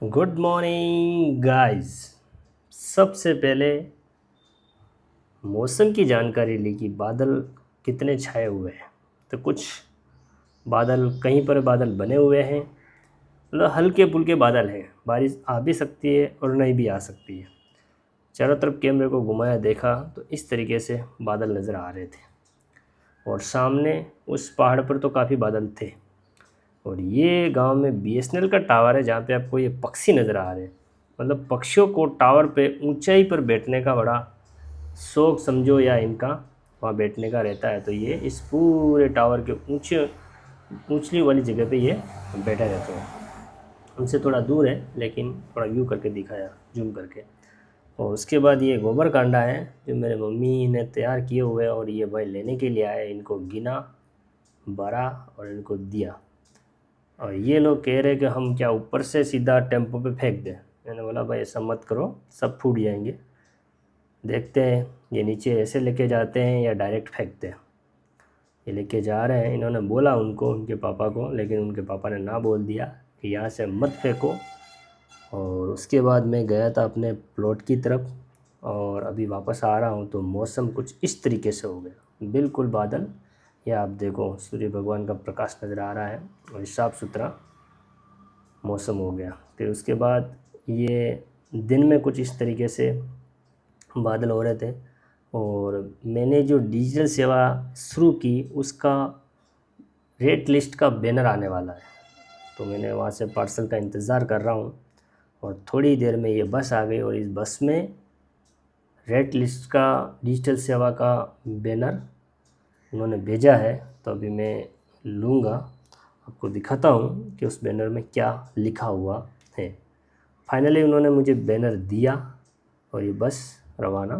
Good morning guys. सबसे पहले मौसम की जानकारी ली कि बादल कितने छाए हुए हैं। तो कुछ बादल, कहीं पर बादल बने हुए हैं, मतलब हल्के फुल्के बादल हैं, बारिश आ भी सकती है और नहीं भी आ सकती है। चारों तरफ कैमरे को घुमाया, देखा तो इस तरीके से बादल नज़र आ रहे थे। और सामने उस पहाड़ पर तो काफ़ी बादल थे। और ये गांव में बीएसएनएल का टावर है, जहाँ पे आपको ये पक्षी नज़र आ रहे हैं। मतलब पक्षियों को टावर पे ऊंचाई पर बैठने का बड़ा शौक समझो, या इनका वहाँ बैठने का रहता है। तो ये इस पूरे टावर के ऊंचे ऊंचली वाली जगह पे ये बैठा रहते हैं। हमसे थोड़ा दूर है, लेकिन थोड़ा व्यू करके दिखाया जूम करके। और उसके बाद ये गोबर कांडा है जो मेरे मम्मी ने तैयार किए हुए, और ये भाई लेने के लिए आए। इनको गिना, भरा और इनको दिया। और ये लोग कह रहे कि हम क्या ऊपर से सीधा टेम्पो पे फेंक दें। मैंने बोला भाई ऐसा मत करो, सब फूट जाएंगे। देखते हैं ये नीचे ऐसे लेके जाते हैं या डायरेक्ट फेंकते हैं। ये लेके जा रहे हैं। इन्होंने बोला उनको, उनके पापा को, लेकिन उनके पापा ने ना बोल दिया कि यहाँ से मत फेंको। और उसके बाद मैं गया था अपने प्लॉट की तरफ, और अभी वापस आ रहा हूँ तो मौसम कुछ इस तरीके से हो गया, बिल्कुल बादल। या आप देखो सूर्य भगवान का प्रकाश नज़र आ रहा है और साफ़ सुथरा मौसम हो गया। फिर उसके बाद ये दिन में कुछ इस तरीके से बादल हो रहे थे। और मैंने जो डिजिटल सेवा शुरू की, उसका रेट लिस्ट का बैनर आने वाला है। तो मैंने वहाँ से पार्सल का इंतज़ार कर रहा हूँ। और थोड़ी देर में ये बस आ गई, और इस बस में रेट लिस्ट का डिजिटल सेवा का बैनर उन्होंने भेजा है। तो अभी मैं लूँगा, आपको दिखाता हूँ कि उस बैनर में क्या लिखा हुआ है। फाइनली उन्होंने मुझे बैनर दिया और ये बस रवाना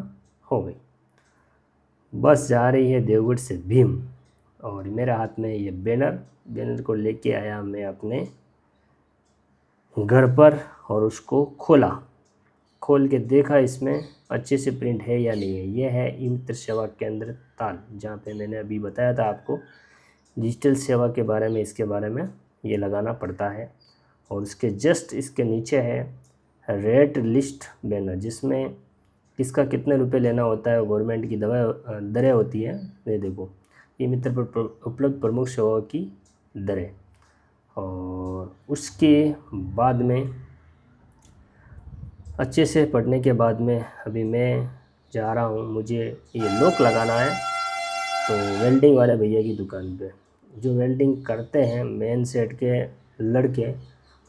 हो गई। बस जा रही है देवगढ़ से भीम, और मेरे हाथ में ये बैनर को लेके आया मैं अपने घर पर, और उसको खोल के देखा इसमें अच्छे से प्रिंट है या नहीं है। ये है ई मित्र सेवा केंद्र ताल, जहाँ पे मैंने अभी बताया था आपको डिजिटल सेवा के बारे में। इसके बारे में ये लगाना पड़ता है। और उसके जस्ट इसके नीचे है रेट लिस्ट बैनर, जिसमें किसका कितने रुपए लेना होता है, गवर्नमेंट की दरें होती है। ये देखो, ई मित्र पर उपलब्ध प्रमुख सेवाओं की दरें। और उसके बाद में अच्छे से पढ़ने के बाद में अभी मैं जा रहा हूँ, मुझे ये लॉक लगाना है। तो वेल्डिंग वाले भैया की दुकान पे, जो वेल्डिंग करते हैं मेन सेट के लड़के,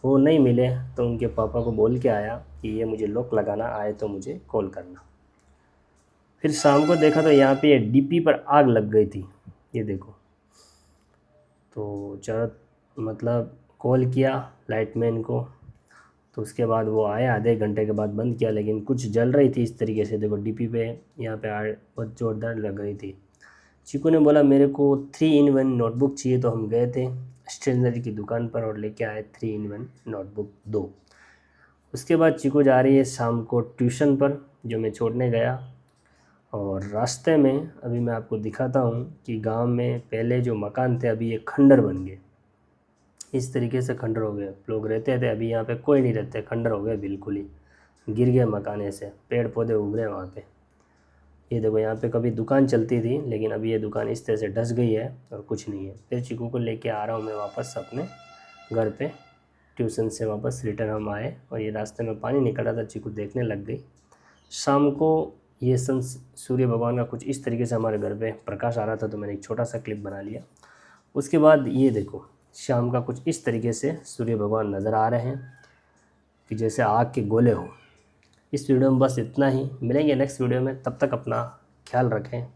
वो नहीं मिले। तो उनके पापा को बोल के आया कि ये मुझे लॉक लगाना आए तो मुझे कॉल करना। फिर शाम को देखा तो यहाँ पे डीपी पर आग लग गई थी, ये देखो। तो चारों मतलब कॉल किया लाइटमैन को, तो उसके बाद वो आए, आधे घंटे के बाद बंद किया, लेकिन कुछ जल रही थी इस तरीके से। देखो डीपी पे यहाँ पे आग बहुत ज़ोरदार लग रही थी। चीकू ने बोला मेरे को 3-in-1 नोटबुक चाहिए। तो हम गए थे स्टेशनरी की दुकान पर और लेके आए 3-in-1 नोटबुक 2। उसके बाद चीकू जा रही है शाम को ट्यूशन पर, जो मैं छोड़ने गया। और रास्ते में अभी मैं आपको दिखाता हूँ कि गांव में पहले जो मकान थे, अभी ये खंडर बन गए। इस तरीके से खंडर हो गए। लोग रहते थे, अभी यहाँ पे कोई नहीं रहते, खंडर हो गए, बिल्कुल ही गिर गए मकान। ऐसे पेड़ पौधे उग रहे हैं वहाँ पे। ये देखो, यहाँ पे कभी दुकान चलती थी, लेकिन अभी ये दुकान इस तरह से ढस गई है और कुछ नहीं है। फिर चीकू को लेके आ रहा हूँ मैं वापस अपने घर पे। ट्यूशन से वापस रिटर्न हम आए, और ये रास्ते में पानी निकल रहा था, चीकू देखने लग गई। शाम को ये सूर्य भगवान का कुछ इस तरीके से हमारे घर पे प्रकाश आ रहा था, तो मैंने एक छोटा सा क्लिप बना लिया। उसके बाद ये देखो, शाम का कुछ इस तरीके से सूर्य भगवान नज़र आ रहे हैं कि जैसे आग के गोले हो। इस वीडियो में बस इतना ही, मिलेंगे नेक्स्ट वीडियो में। तब तक अपना ख्याल रखें।